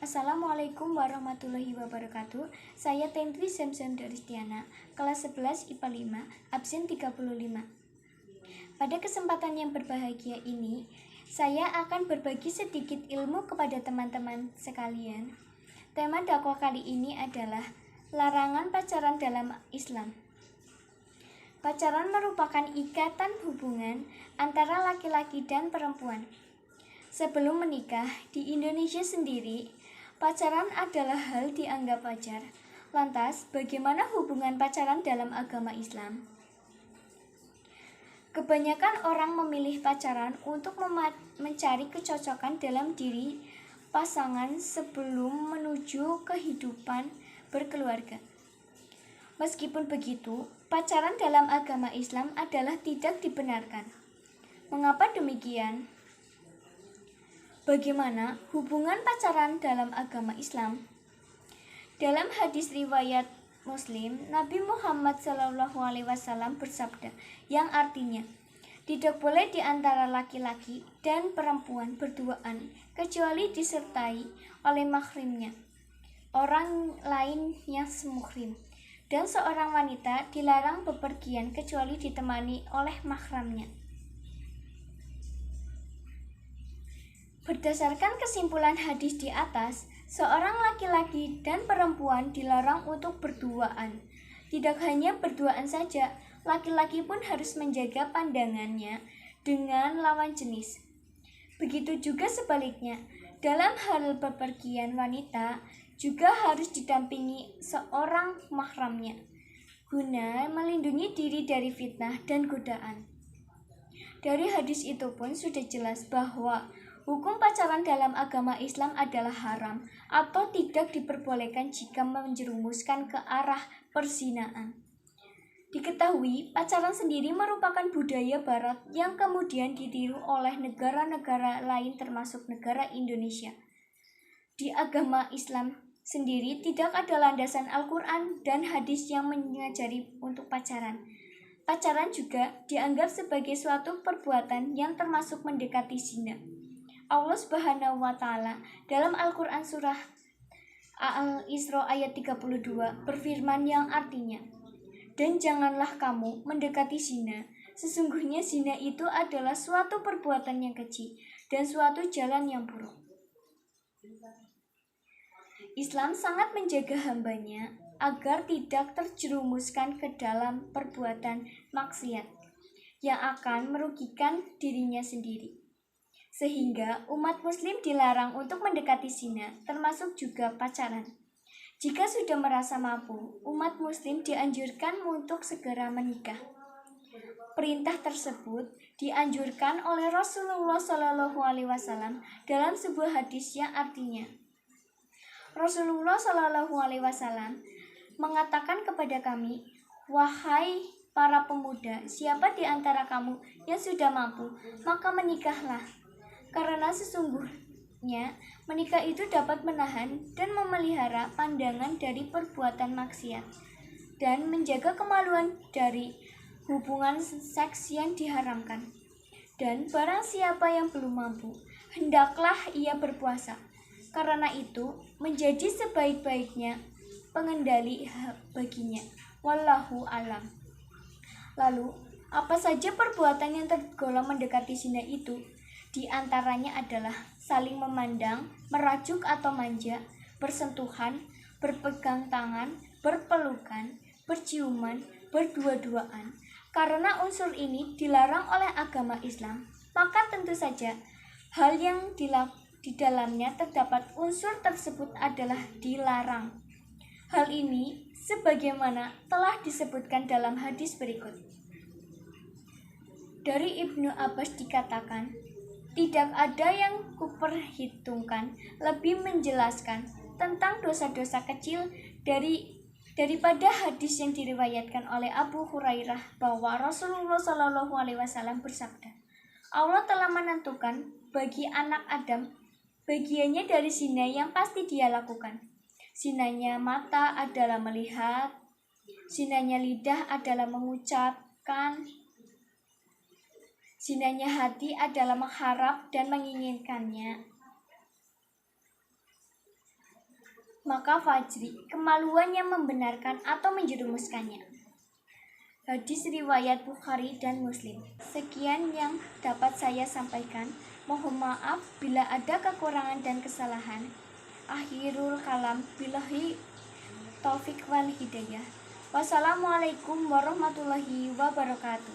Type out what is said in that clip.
Assalamualaikum warahmatullahi wabarakatuh. Saya Tendri Samson Daristiana, kelas 11 IPA 5, absen 35. Pada kesempatan yang berbahagia ini, saya akan berbagi sedikit ilmu kepada teman-teman sekalian. Tema dakwah kali ini adalah larangan pacaran dalam Islam. Pacaran merupakan ikatan hubungan antara laki-laki dan perempuan. Sebelum menikah, di Indonesia sendiri, pacaran adalah hal dianggap wajar. Lantas, bagaimana hubungan pacaran dalam agama Islam? Kebanyakan orang memilih pacaran untuk mencari kecocokan dalam diri pasangan sebelum menuju kehidupan berkeluarga. Meskipun begitu, pacaran dalam agama Islam adalah tidak dibenarkan. Mengapa demikian? Bagaimana hubungan pacaran dalam agama Islam? Dalam hadis riwayat Muslim, Nabi Muhammad SAW bersabda, yang artinya, tidak boleh di antara laki-laki dan perempuan berduaan, kecuali disertai oleh mahrimnya, orang lain yang semuhrim, dan seorang wanita dilarang bepergian kecuali ditemani oleh mahramnya. Berdasarkan kesimpulan hadis di atas, seorang laki-laki dan perempuan dilarang untuk berduaan. Tidak hanya berduaan saja, laki-laki pun harus menjaga pandangannya dengan lawan jenis. Begitu juga sebaliknya, dalam hal bepergian wanita juga harus didampingi seorang mahramnya, guna melindungi diri dari fitnah dan godaan. Dari hadis itu pun sudah jelas bahwa hukum pacaran dalam agama Islam adalah haram atau tidak diperbolehkan jika menjerumuskan ke arah perzinaan. Diketahui, pacaran sendiri merupakan budaya barat yang kemudian ditiru oleh negara-negara lain termasuk negara Indonesia. Di agama Islam sendiri tidak ada landasan Al-Quran dan hadis yang mengajari untuk pacaran. Pacaran juga dianggap sebagai suatu perbuatan yang termasuk mendekati zina. Allah Subhanahu wa Ta'ala dalam Al-Quran surah Al-Isra ayat 32 berfirman yang artinya, dan janganlah kamu mendekati zina, sesungguhnya zina itu adalah suatu perbuatan yang keji dan suatu jalan yang buruk. Islam sangat menjaga hambanya agar tidak terjerumuskan ke dalam perbuatan maksiat yang akan merugikan dirinya sendiri. Sehingga umat muslim dilarang untuk mendekati zina, termasuk juga pacaran. Jika sudah merasa mampu, umat muslim dianjurkan untuk segera menikah. Perintah tersebut dianjurkan oleh Rasulullah SAW dalam sebuah hadis yang artinya, Rasulullah SAW mengatakan kepada kami, wahai para pemuda, siapa di antara kamu yang sudah mampu, maka menikahlah. Karena sesungguhnya menikah itu dapat menahan dan memelihara pandangan dari perbuatan maksiat dan menjaga kemaluan dari hubungan seks yang diharamkan. Dan barang siapa yang belum mampu, hendaklah ia berpuasa. Karena itu menjadi sebaik-baiknya pengendali baginya. Wallahu alam. Lalu, apa saja perbuatan yang tergolong mendekati zina itu? Di antaranya adalah saling memandang, merajuk atau manja, bersentuhan, berpegang tangan, berpelukan, berciuman, berdua-duaan. Karena unsur ini dilarang oleh agama Islam, maka tentu saja hal yang di dalamnya terdapat unsur tersebut adalah dilarang. Hal ini sebagaimana telah disebutkan dalam hadis berikut. Dari Ibnu Abbas dikatakan, tidak ada yang kuperhitungkan lebih menjelaskan tentang dosa-dosa kecil daripada hadis yang diriwayatkan oleh Abu Hurairah bahwa Rasulullah SAW bersabda, Allah telah menentukan bagi anak Adam bagiannya dari zina yang pasti dia lakukan. Zinanya mata adalah melihat, zinanya lidah adalah mengucapkan, zinanya hati adalah mengharap dan menginginkannya. maka Fajri kemaluan yang membenarkan atau menjerumuskannya. Hadis riwayat Bukhari dan Muslim. Sekian yang dapat saya sampaikan. Mohon maaf bila ada kekurangan dan kesalahan. Akhirul kalam, billahi taufik wal hidayah. Wassalamualaikum warahmatullahi wabarakatuh.